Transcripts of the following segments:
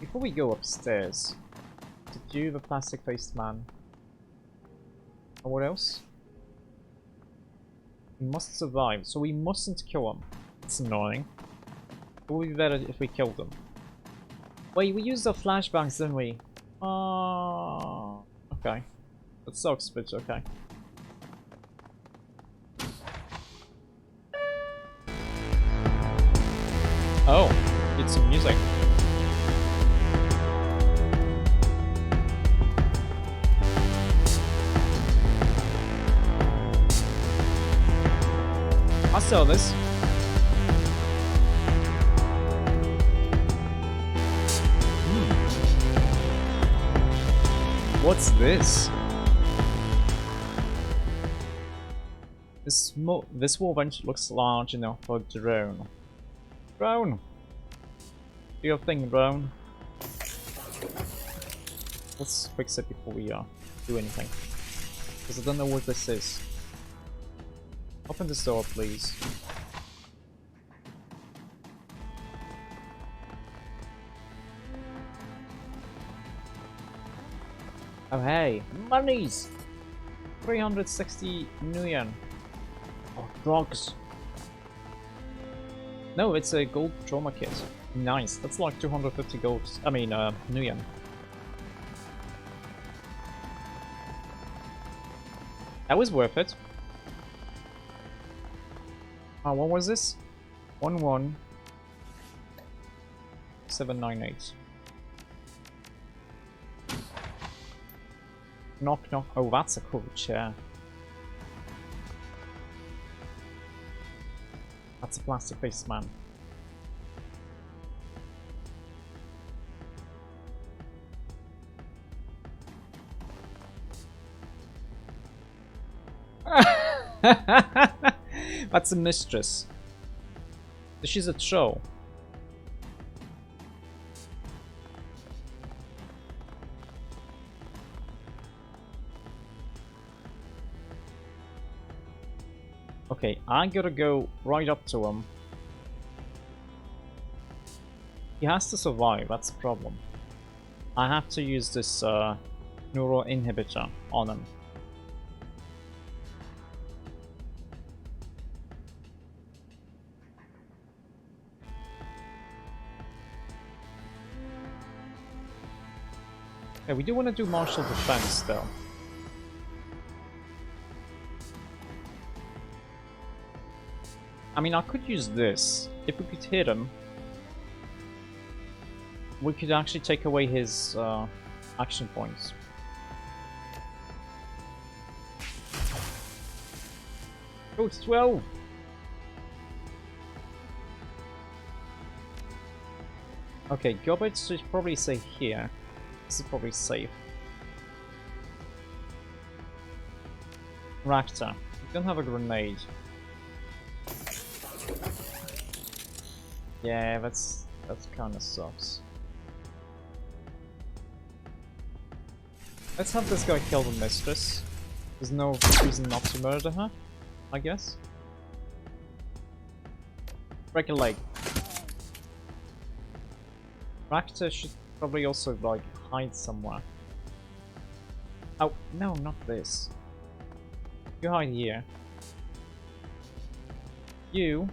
Before we go upstairs, to do the plastic-faced man. And what else? He must survive, so we mustn't kill him. It's annoying. It would be better if we killed him. Wait, we used our flashbangs, didn't we? Okay. That sucks, but okay. Oh, it's some music. I saw this. What's this? This wall bench looks large enough for a drone. Drone! Do your thing, drone. Let's fix it before we do anything. Because I don't know what this is. Open this door, please. Oh hey, monies! 360 million. Oh, drugs. No, it's a gold trauma kit. Nice, that's like 250 gold. I mean, million. That was worth it. What was this? 11798. Knock knock. Oh, that's a cool chair. That's a plastic-faced man. That's a mistress. She's a troll. Okay, I gotta go right up to him. He has to survive, that's the problem. I have to use this neural inhibitor on him. Okay, we do want to do martial defense though. I mean, I could use this. If we could hit him, we could actually take away his action points. Oh, it's 12! Okay, Gobbets should probably stay here. This is probably safe. Raptor, we don't have a grenade. Yeah, that's kind of sucks. Let's have this guy kill the mistress. There's no reason not to murder her, I guess. Break a leg. Raptor should probably also like hide somewhere. Oh no, not this. You hide here. You.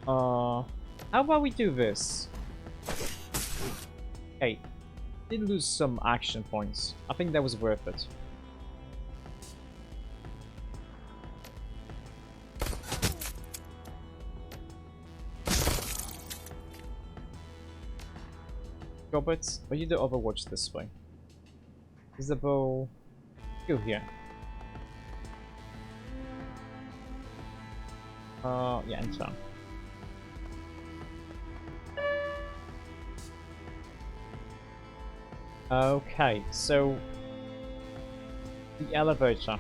How about we do this? Hey, did lose some action points. I think that was worth it. Roberts, are you the Overwatch this way? Isabel, go here. Yeah, enter. Okay, so the elevator.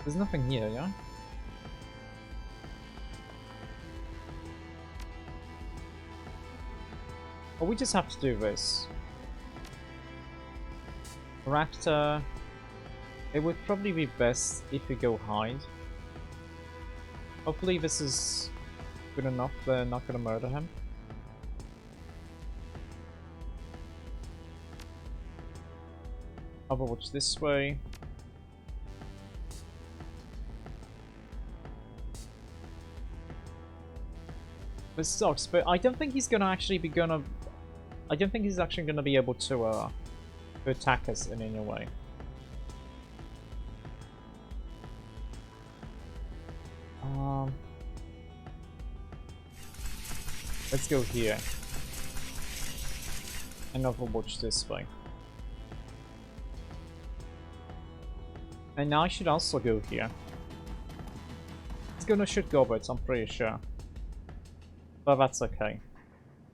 There's nothing here, yeah? Well, we just have to do this. Raptor. It would probably be best if we go hide. Hopefully this is good enough. They're not gonna murder him. Overwatch this way. This sucks, but I don't think he's gonna actually be I don't think he's actually gonna be able to attack us in any way. Let's go here. And overwatch this way. And now I should also go here. He's gonna shoot goblins, I'm pretty sure. But that's okay.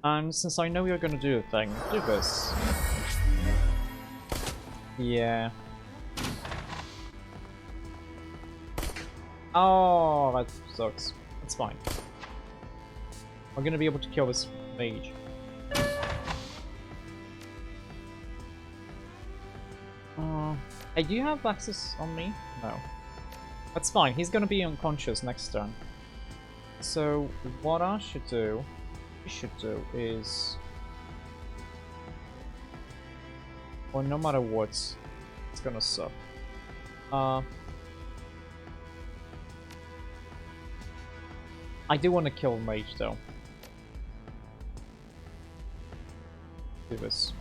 And since I know you're gonna do a thing, do this. Yeah. Oh, that sucks. It's fine. I'm gonna be able to kill this mage. Hey, do you have access on me? No. That's fine, he's gonna be unconscious next turn. So, what I should do, is... Well, no matter what, it's gonna suck. I do want to kill mage though. Do this.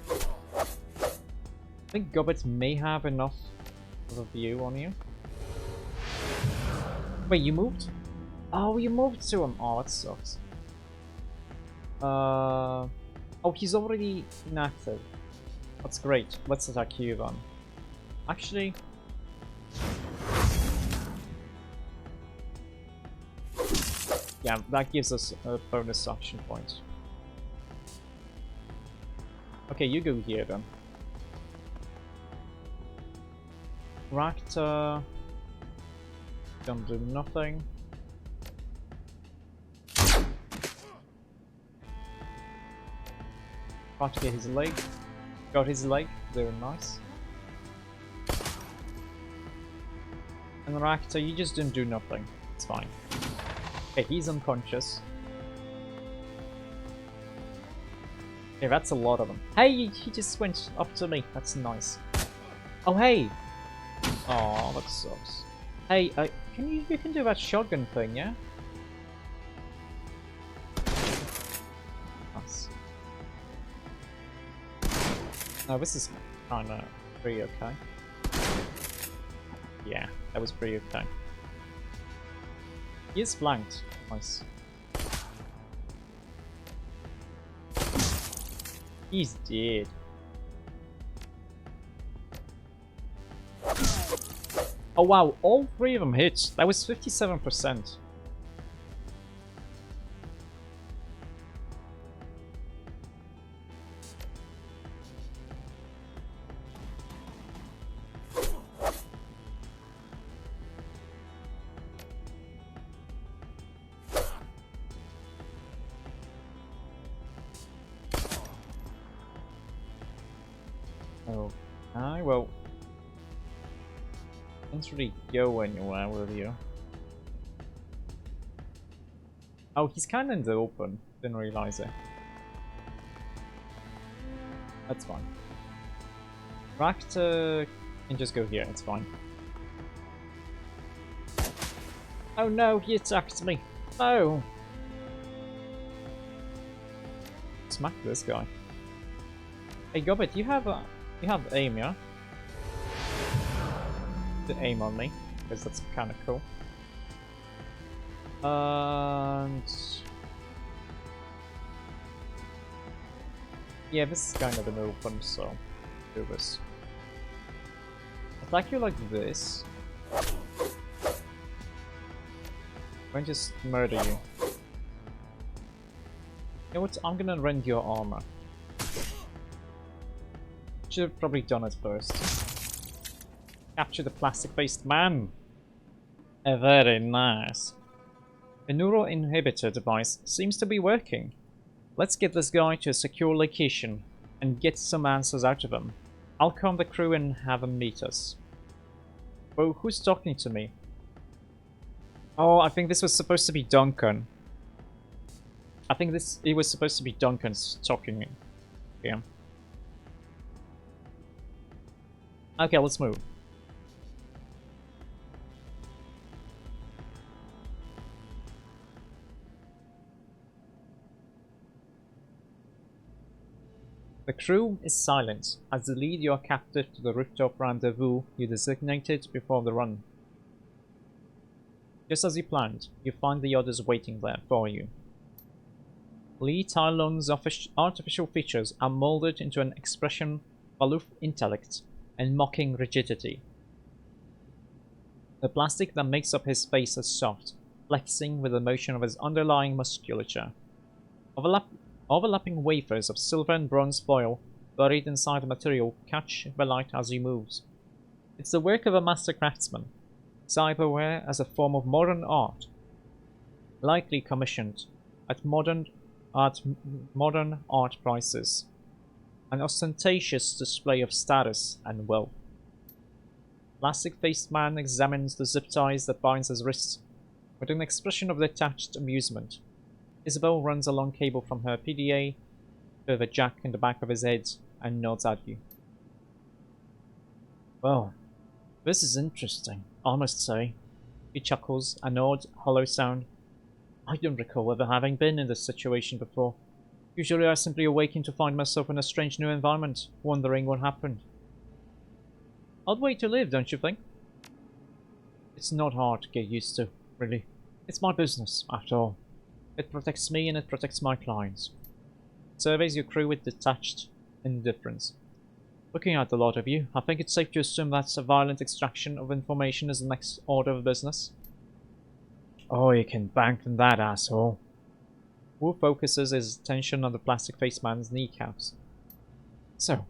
I think goblins may have enough of a view on you. Wait, you moved? Oh, you moved to him. Oh, that sucks. Oh, he's already inactive. That's great. Let's attack you then. Actually... Yeah, that gives us a bonus action point. Okay, you go here then. Rakta... Don't do nothing. Try to get his leg. Got his leg. Very nice. And Rakta, you just didn't do nothing. It's fine. Okay, he's unconscious. Okay, that's a lot of them. Hey, he just went up to me. That's nice. Oh, hey! Oh, that sucks. Hey, you can do that shotgun thing, yeah? Nice. No, this is kinda pretty okay. Yeah, that was pretty okay. He is flanked. Nice. He's dead. Oh wow, all three of them hit. That was 57%. Oh, well, can't really go anywhere with you. Oh, he's kind of in the open. Didn't realize it. That's fine. Rakta can just go here. It's fine. Oh no, he attacked me. No. Smack this guy. Hey, Gobbit, you have aim, yeah? To aim on me, because that's kind of cool. And yeah, this is kind of an open, so do this. Attack you like this. I'm going to just murder you. You know what? I'm gonna rend your armor. Should have probably done it first. Capture the plastic-based man. Very nice. The neural inhibitor device seems to be working. Let's get this guy to a secure location and get some answers out of him. I'll calm the crew and have him meet us. Whoa, who's talking to me? Oh, I think this was supposed to be Duncan. I think it was supposed to be Duncan's talking here. Okay, let's move. The crew is silent as they lead your captive to the rooftop rendezvous you designated before the run. Just as you planned, you find the others waiting there for you. Lee Tylon's artificial features are molded into an expression of aloof intellect and mocking rigidity. The plastic that makes up his face is soft, flexing with the motion of his underlying musculature. Overlapping wafers of silver and bronze foil buried inside the material catch the light as he moves. It's the work of a master craftsman, cyberware as a form of modern art, likely commissioned at modern art prices, an ostentatious display of status and wealth. Plastic-faced man examines the zip ties that binds his wrists with an expression of detached amusement. Isabel runs a long cable from her PDA to the jack in the back of his head and nods at you. Well, this is interesting, I must say. He chuckles, an odd, hollow sound. I don't recall ever having been in this situation before. Usually I simply awaken to find myself in a strange new environment, wondering what happened. Odd way to live, don't you think? It's not hard to get used to, really. It's my business, after all. It protects me and it protects my clients. Surveys your crew with detached indifference. Looking at the lot of you, I think it's safe to assume that a violent extraction of information is the next order of business. Oh, you can bank on that, asshole. Wu focuses his attention on the plastic-faced man's kneecaps. So,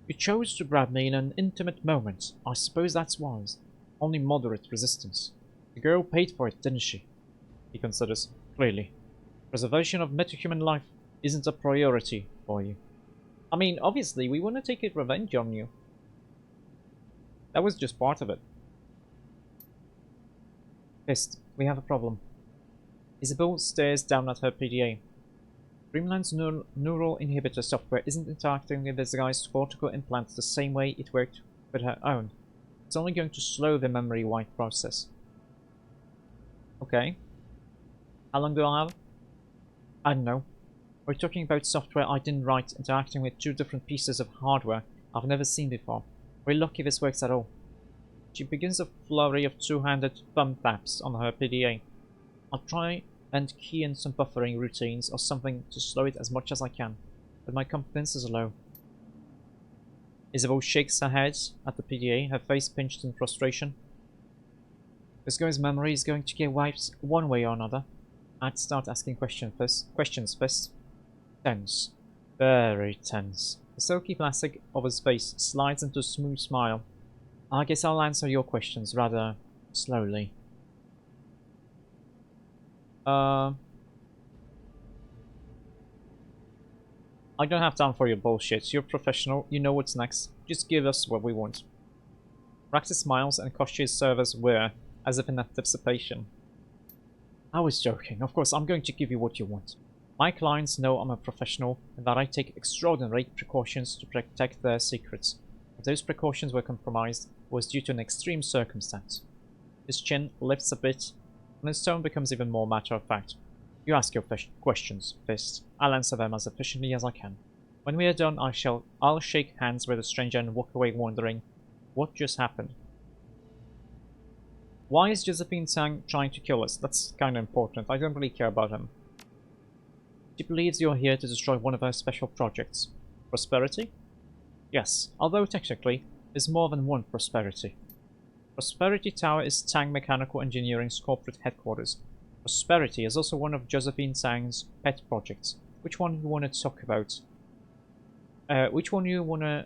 you chose to grab me in an intimate moment. I suppose that's wise. Only moderate resistance. The girl paid for it, didn't she? He considers. Clearly. Preservation of metahuman life isn't a priority for you. I mean, obviously, we want to take a revenge on you. That was just part of it. Fist, we have a problem. Isabel stares down at her PDA. Dreamland's neural inhibitor software isn't interacting with this guy's cortical implants the same way it worked with her own. It's only going to slow the memory wipe process. Okay. How long do I have? I don't know. We're talking about software I didn't write interacting with two different pieces of hardware I've never seen before. We're lucky this works at all. She begins a flurry of two-handed thumb taps on her PDA. I'll try and key in some buffering routines or something to slow it as much as I can, but my confidence is low. Isabel shakes her head at the PDA, her face pinched in frustration. This guy's memory is going to get wiped one way or another. I'd start asking questions first. Tense. Very tense. The silky plastic of his face slides into a smooth smile. I guess I'll answer your questions rather slowly. I don't have time for your bullshit. You're professional. You know what's next. Just give us what we want. Raxus smiles and Kosh's servers whir, as if in anticipation. I was joking. Of course, I'm going to give you what you want. My clients know I'm a professional and that I take extraordinary precautions to protect their secrets. If those precautions were compromised, it was due to an extreme circumstance. His chin lifts a bit, and his tone becomes even more matter-of-fact. You ask your questions, Fist. I'll answer them as efficiently as I can. When we are done, I'll shake hands with the stranger and walk away wondering, what just happened? Why is Josephine Tsang trying to kill us? That's kind of important. I don't really care about him. She believes you're here to destroy one of her special projects. Prosperity? Yes, although technically, there's more than one Prosperity. Prosperity Tower is Tsang Mechanical Engineering's corporate headquarters. Prosperity is also one of Josephine Tsang's pet projects. Which one you want to talk about? Which one you want to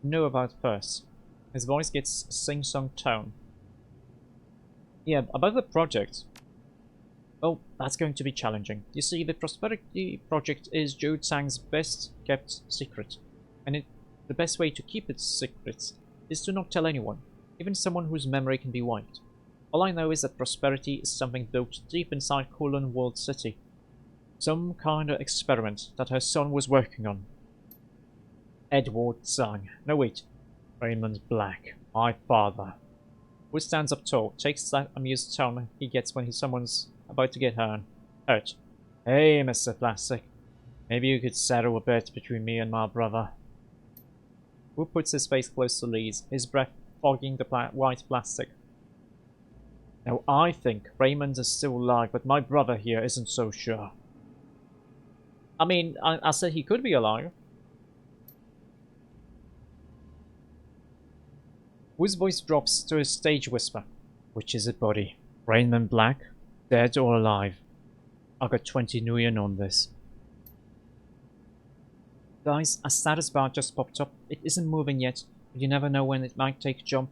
know about first? His voice gets a sing-song tone. Yeah, about the project. Well, that's going to be challenging. You see, the Prosperity Project is Joe Tsang's best kept secret. And the best way to keep its secrets is to not tell anyone, even someone whose memory can be wiped. All I know is that prosperity is something built deep inside Kulon World City. Some kind of experiment that her son was working on. Edward Zhang. No wait. Raymond Black. My father. Who stands up tall, takes that amused tone he gets when someone's about to get hurt. Hey, Mr. Plastic. Maybe you could settle a bet between me and my brother. Wu puts his face close to Lee's, his breath fogging the white plastic. Now I think Raymond is still alive, but my brother here isn't so sure. I mean, I said he could be alive. Wu's voice drops to a stage whisper. Which is it, buddy? Raymond Black? Dead or alive? I got 20 million on this. Guys, a status bar just popped up. It isn't moving yet, but you never know when it might take a jump.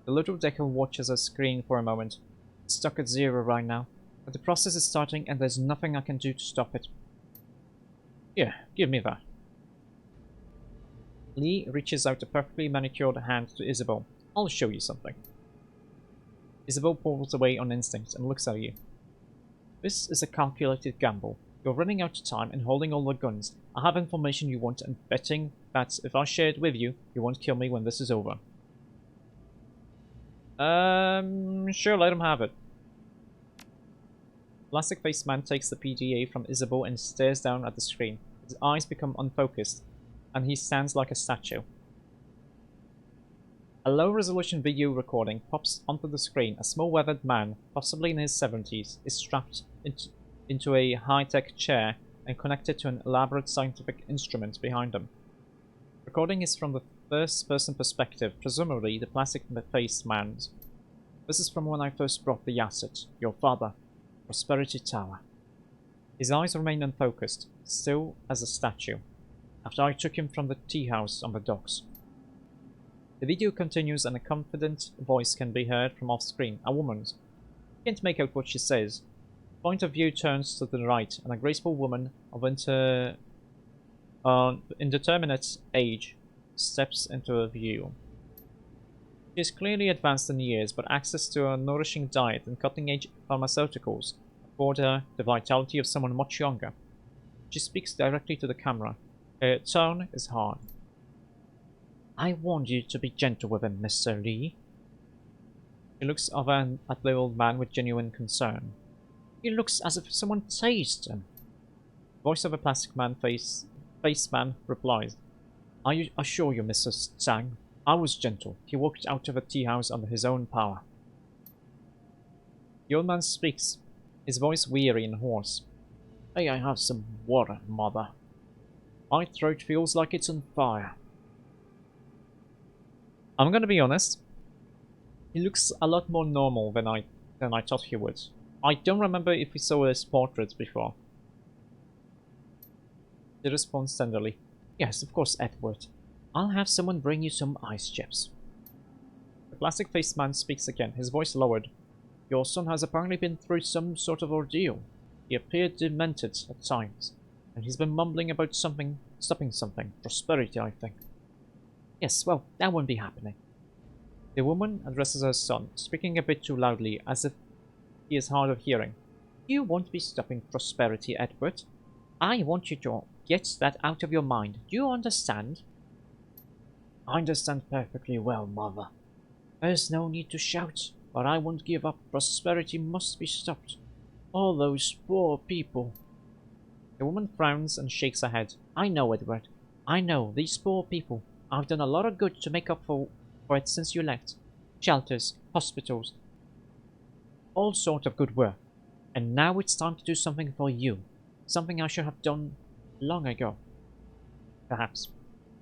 The little decker watches us screen for a moment. It's stuck at 0 right now, but the process is starting and there's nothing I can do to stop it. Here, give me that. Lee reaches out a perfectly manicured hand to Isabel. I'll show you something. Isabel pulls away on instinct and looks at you. This is a calculated gamble. You're running out of time and holding all the guns. I have information you want and betting that if I share it with you, you won't kill me when this is over. Sure, let him have it. Plastic-faced man takes the PDA from Isabel and stares down at the screen. His eyes become unfocused, and he stands like a statue. A low-resolution video recording pops onto the screen. A small weathered man, possibly in his 70s, is strapped into a high-tech chair and connected to an elaborate scientific instrument behind him. Recording is from the first-person perspective, presumably the plastic-faced man's. This is from when I first brought the asset, your father, Prosperity Tower. His eyes remain unfocused, still as a statue, after I took him from the tea house on the docks. The video continues and a confident voice can be heard from off-screen, a woman's. You can't make out what she says. Point of view turns to the right, and a graceful woman of indeterminate age steps into view. She is clearly advanced in years, but access to a nourishing diet and cutting-edge pharmaceuticals afford her the vitality of someone much younger. She speaks directly to the camera. Her tone is hard. I warned you to be gentle with him, Mr. Lee. She looks over at the old man with genuine concern. He looks as if someone tased him. The voice of a plastic man face man replies. I assure you, Mrs. Zhang, I was gentle. He walked out of a tea house under his own power. The old man speaks, his voice weary and hoarse. May I have some water, mother? My throat feels like it's on fire. I'm gonna be honest. He looks a lot more normal than I thought he would. I don't remember if we saw his portrait before. He responds tenderly. Yes, of course, Edward. I'll have someone bring you some ice chips. The plastic-faced man speaks again, his voice lowered. Your son has apparently been through some sort of ordeal. He appeared demented at times, and he's been mumbling about stopping something. Prosperity, I think. Yes, well, that won't be happening. The woman addresses her son, speaking a bit too loudly, as if he is hard of hearing. You won't be stopping prosperity, Edward. I want you to get that out of your mind. Do you understand? I understand perfectly well, Mother. There's no need to shout, but I won't give up. Prosperity must be stopped. All those poor people. The woman frowns and shakes her head. I know, Edward. I know, these poor people. I've done a lot of good to make up for it since you left. Shelters, hospitals, all sort of good work. And now it's time to do something for you. Something I should have done long ago. Perhaps.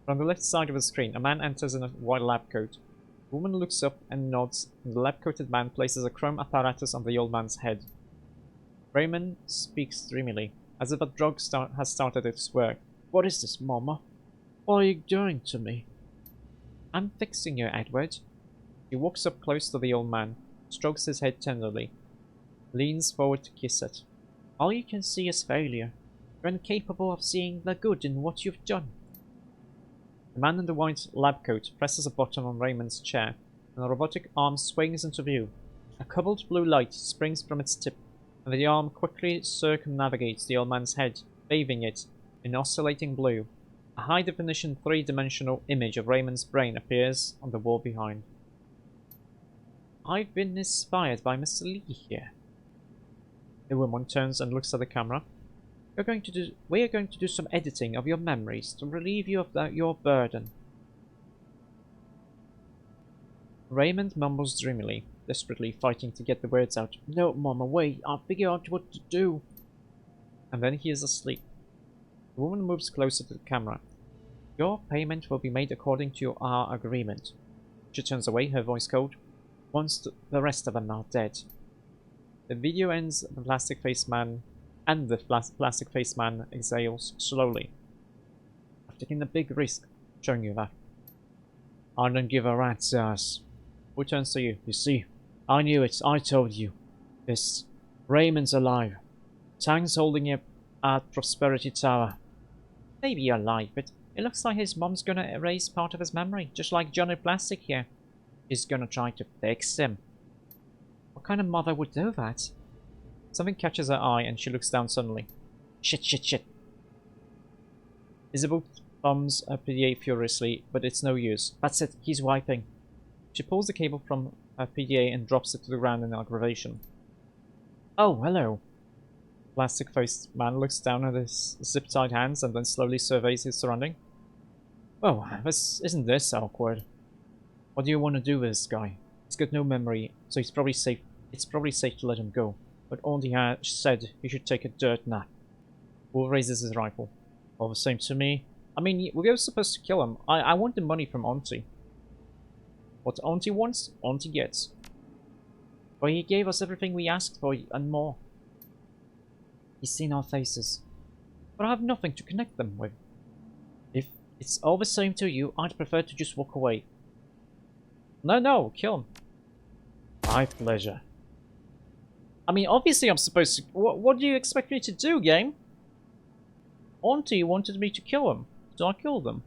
From the left side of the screen, a man enters in a white lab coat. The woman looks up and nods, and the lab-coated man places a chrome apparatus on the old man's head. Raymond speaks dreamily, as if a drug has started its work. What is this, Mama? What are you doing to me? I'm fixing you, Edward. He walks up close to the old man, strokes his head tenderly, leans forward to kiss it. All you can see is failure. You're incapable of seeing the good in what you've done. The man in the white lab coat presses a button on Raymond's chair, and a robotic arm swings into view. A cobalt blue light springs from its tip, and the arm quickly circumnavigates the old man's head, bathing it in oscillating blue. A high-definition three-dimensional image of Raymond's brain appears on the wall behind. I've been inspired by Mr. Lee here. The woman turns and looks at the camera. We are going to do some editing of your memories to relieve you of your burden. Raymond mumbles dreamily, desperately fighting to get the words out. No, Mama, wait, I'll figure out what to do. And then he is asleep. The woman moves closer to the camera. Your payment will be made according to our agreement. She turns away, her voice cold. Once the rest of them are dead. The video ends, the plastic-faced man exhales slowly. I've taken a big risk, showing you that. I don't give a rat's ass. Who turns to you? You see, I knew it, I told you. This Raymond's alive. Tang's holding him at Prosperity Tower. Maybe alive, but it looks like his mom's gonna erase part of his memory, just like Johnny Plastic here. She's gonna try to fix him. What kind of mother would do that? Something catches her eye and she looks down suddenly. Shit. Isabel thumbs her PDA furiously, but it's no use. That's it, he's wiping. She pulls the cable from her PDA and drops it to the ground in aggravation. Oh, hello. Plastic-faced man looks down at his zip-tied hands and then slowly surveys his surrounding. Oh, isn't this awkward? What do you want to do with this guy? He's got no memory, so he's probably safe. It's probably safe to let him go. But Auntie said he should take a dirt nap. Will raises his rifle. All the same to me. I mean, we were supposed to kill him. I want the money from Auntie. What Auntie wants, Auntie gets. But he gave us everything we asked for and more. He's seen our faces. But I have nothing to connect them with. If it's all the same to you, I'd prefer to just walk away. No, kill him. My pleasure. I mean, obviously I'm supposed to... What do you expect me to do, game? Auntie wanted me to kill him, so I killed him.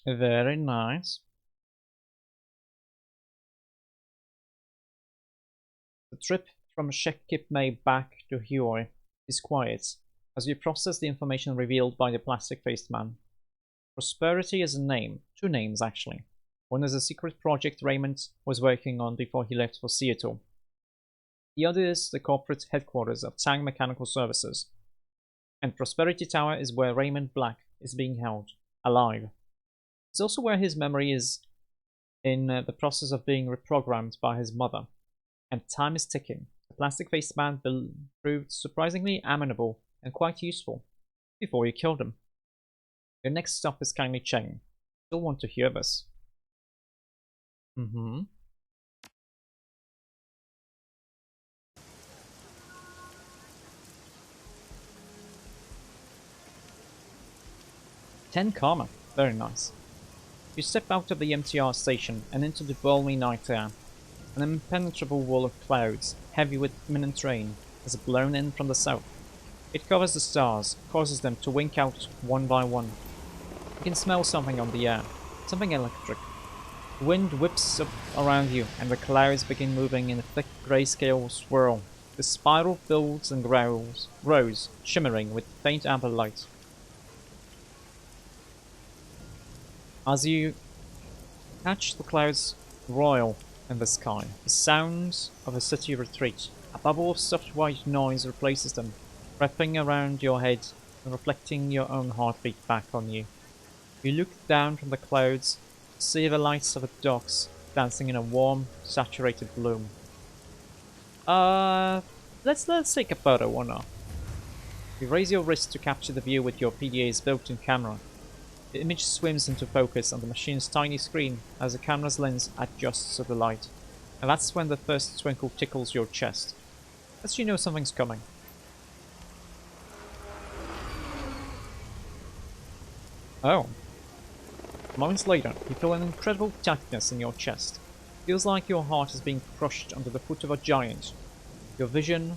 Very nice. The trip from Shekip May back to Huoi is quiet, as you process the information revealed by the plastic-faced man. Prosperity is a name, two names actually. One is a secret project Raymond was working on before he left for Seattle. The other is the corporate headquarters of Tang Mechanical Services. And Prosperity Tower is where Raymond Black is being held, alive. It's also where his memory is in the process of being reprogrammed by his mother. And time is ticking. The plastic-faced man proved surprisingly amenable and quite useful before you killed him. Your next stop is kindly Cheng. You'll want to hear this. 10 karma. Very nice. You step out of the MTR station and into the balmy night air. An impenetrable wall of clouds, heavy with imminent rain, is blown in from the south. It covers the stars, causes them to wink out one by one. You can smell something on the air, something electric. The wind whips up around you, and the clouds begin moving in a thick grayscale swirl. The spiral builds and grows, shimmering with faint amber light. As you catch the clouds roil in the sky, the sounds of a city retreat. A bubble of soft white noise replaces them, wrapping around your head and reflecting your own heartbeat back on you. You look down from the clouds, see the lights of the docks dancing in a warm, saturated bloom. Let's take a photo or not. You raise your wrist to capture the view with your PDA's built-in camera. The image swims into focus on the machine's tiny screen as the camera's lens adjusts to the light. And that's when the first twinkle tickles your chest. Lets you know something's coming. Oh. Moments later, you feel an incredible tightness in your chest. It feels like your heart is being crushed under the foot of a giant. Your vision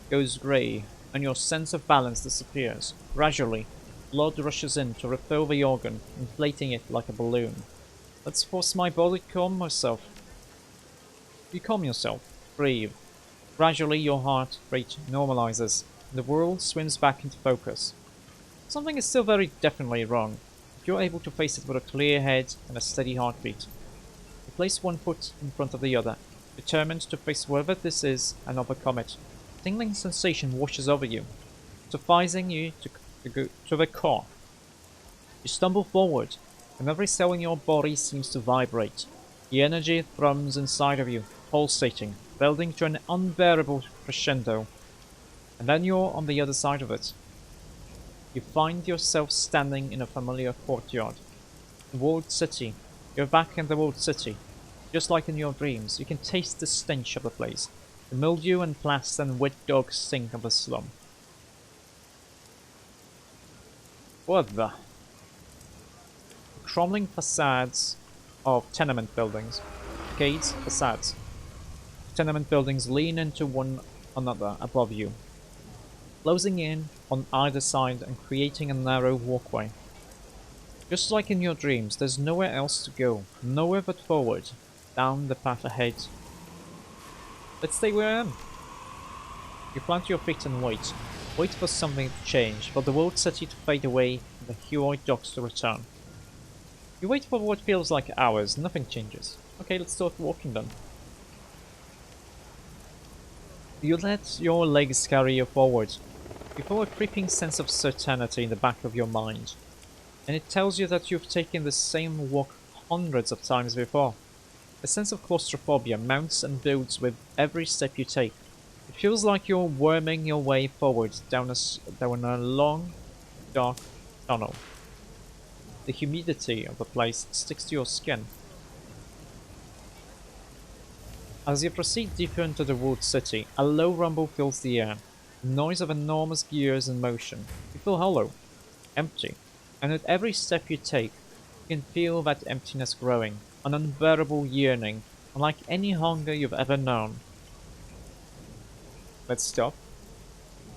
goes grey, and your sense of balance disappears. Gradually, blood rushes in to refill the organ, inflating it like a balloon. Let's force my body to calm myself. You calm yourself. Breathe. Gradually, your heart rate normalizes, and the world swims back into focus. Something is still very definitely wrong. If you're able to face it with a clear head and a steady heartbeat, you place one foot in front of the other, determined to face whatever this is and overcome it. A tingling sensation washes over you, sufficing you to go to the core. You stumble forward, and every cell in your body seems to vibrate. The energy thrums inside of you, pulsating, building to an unbearable crescendo. And then you're on the other side of it. You find yourself standing in a familiar courtyard. The walled city. You're back in the walled city. Just like in your dreams, you can taste the stench of the place. The mildew and plaster and wet dog stink of the slum. What the? Crumbling facades of tenement buildings. Arcades, facades. Tenement buildings lean into one another above you, closing in on either side and creating a narrow walkway. Just like in your dreams, there's nowhere else to go, nowhere but forward, down the path ahead. Let's stay where I am. You plant your feet and wait. Wait for something to change, for the walled city to fade away and the Huoid docks to return. You wait for what feels like hours, nothing changes. Okay, let's start walking then. You let your legs carry you forward. You feel a creeping sense of certainty in the back of your mind, and it tells you that you've taken the same walk hundreds of times before. A sense of claustrophobia mounts and builds with every step you take. It feels like you're worming your way forward down a long, dark tunnel. The humidity of the place sticks to your skin. As you proceed deeper into the walled city, a low rumble fills the air, the noise of enormous gears in motion. You feel hollow, empty, and with every step you take, you can feel that emptiness growing, an unbearable yearning, unlike any hunger you've ever known. Let's stop.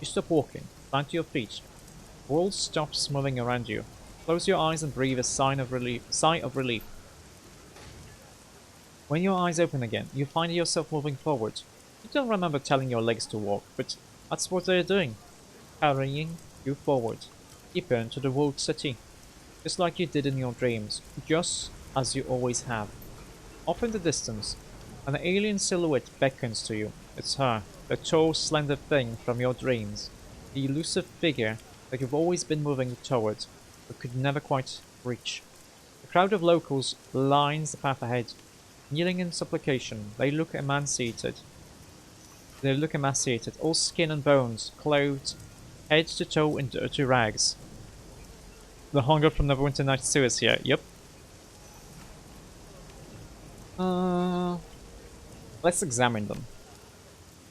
You stop walking, plant to your feet. The world stops moving around you. Close your eyes and breathe a sigh of relief. When your eyes open again, you find yourself moving forward. You don't remember telling your legs to walk, but that's what they're doing. Carrying you forward, deeper into the walled city. Just like you did in your dreams, just as you always have. Off in the distance, an alien silhouette beckons to you. It's her, the tall, slender thing from your dreams. The elusive figure that you've always been moving towards, but could never quite reach. A crowd of locals lines the path ahead. Kneeling in supplication, they look emaciated. All skin and bones, clothed head to toe in dirty rags. The hunger from Neverwinter Nights 2 is here, yep. Let's examine them.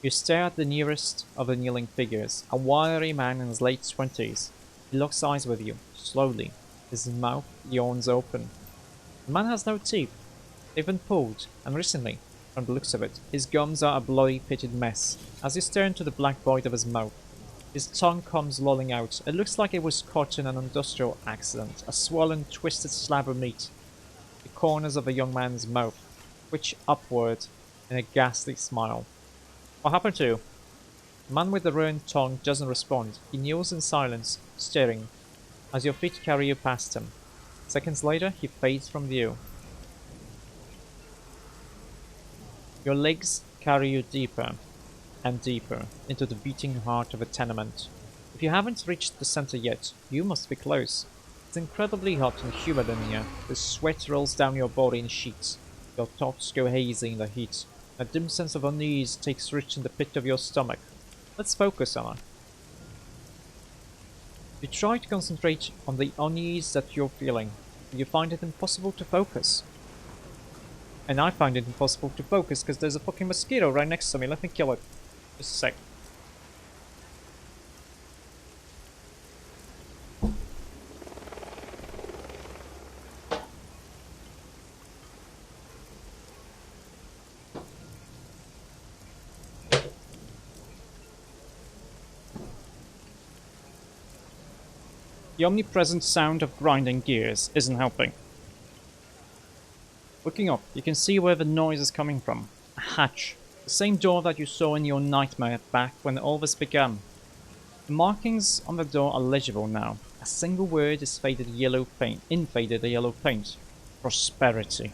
You stare at the nearest of the kneeling figures, a wiry man in his late 20s. He locks eyes with you, slowly. His mouth yawns open. The man has no teeth. They've been pulled, and recently, from the looks of it, his gums are a bloody pitted mess. As you stare into the black void of his mouth, his tongue comes lolling out. It looks like it was caught in an industrial accident, a swollen, twisted slab of meat. The corners of the young man's mouth twitch upward in a ghastly smile. What happened to you? The man with the ruined tongue doesn't respond. He kneels in silence, staring, as your feet carry you past him. Seconds later, he fades from view. Your legs carry you deeper and deeper into the beating heart of a tenement. If you haven't reached the center yet, you must be close. It's incredibly hot and humid in here. The sweat rolls down your body in sheets. Your thoughts go hazy in the heat. A dim sense of unease takes root in the pit of your stomach. Let's focus on it. You try to concentrate on the unease that you're feeling, but you find it impossible to focus. And I find it impossible to focus because there's a fucking mosquito right next to me. Let me kill it. Just a sec. The omnipresent sound of grinding gears isn't helping. Looking up, you can see where the noise is coming from. A hatch. The same door that you saw in your nightmare back when all this began. The markings on the door are legible now. A single word is faded yellow paint, in faded yellow paint. Prosperity.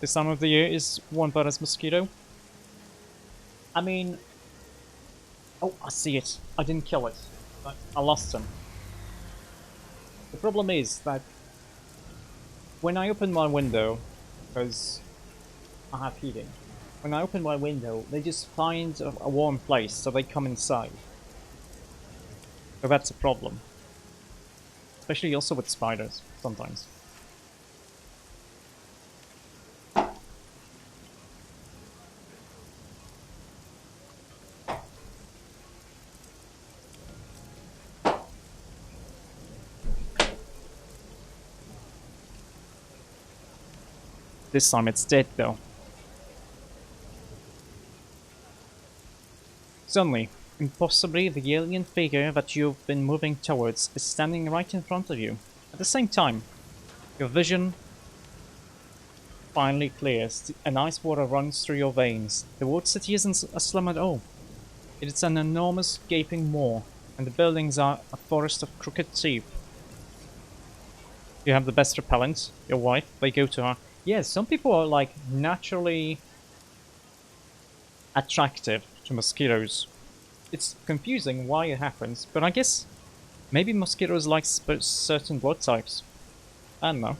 This time of the year is one badass mosquito. I mean... Oh, I see it. I didn't kill it. But I lost him. The problem is that when I open my window, because I have heating, when I open my window, they just find a warm place, so they come inside. So that's a problem. Especially also with spiders, sometimes. This time it's dead, though. Suddenly, impossibly, the alien figure that you've been moving towards is standing right in front of you. At the same time, your vision finally clears, and ice water runs through your veins. The walled city isn't a slum at all. It is an enormous gaping maw, and the buildings are a forest of crooked teeth. You have the best repellent, your wife, they go to her. Yeah, some people are like naturally attractive to mosquitoes. It's confusing why it happens, but I guess maybe mosquitoes like certain blood types. I don't know.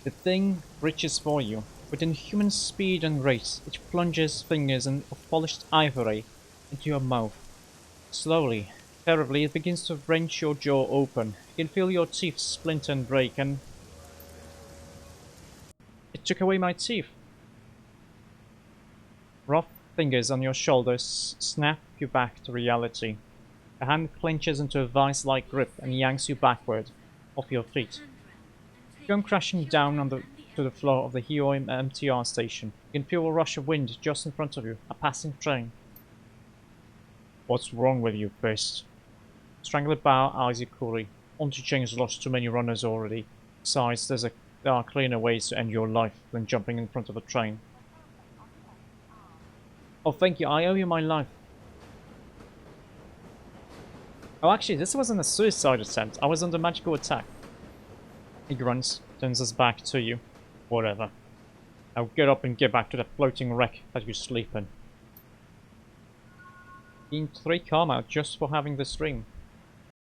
The thing reaches for you. With inhuman speed and rate, it plunges fingers of polished ivory into your mouth. Slowly, terribly, it begins to wrench your jaw open. You can feel your teeth splinter and break, and... It took away my teeth. Rough fingers on your shoulders snap you back to reality. A hand clenches into a vice-like grip and yanks you backward, off your feet. You come crashing down to the floor of the Hioi MTR station. You can feel a rush of wind just in front of you, a passing train. What's wrong with you, Fist? Strangler Bow eyes you coolly. Onto-Chain's lost too many runners already. Besides, there are cleaner ways to end your life than jumping in front of a train. Oh, thank you, I owe you my life. Oh, actually, this wasn't a suicide attempt. I was under magical attack. He grunts, turns his back to you. Whatever. Now get up and get back to the floating wreck that you sleep in. Gained 3 karma just for having this dream.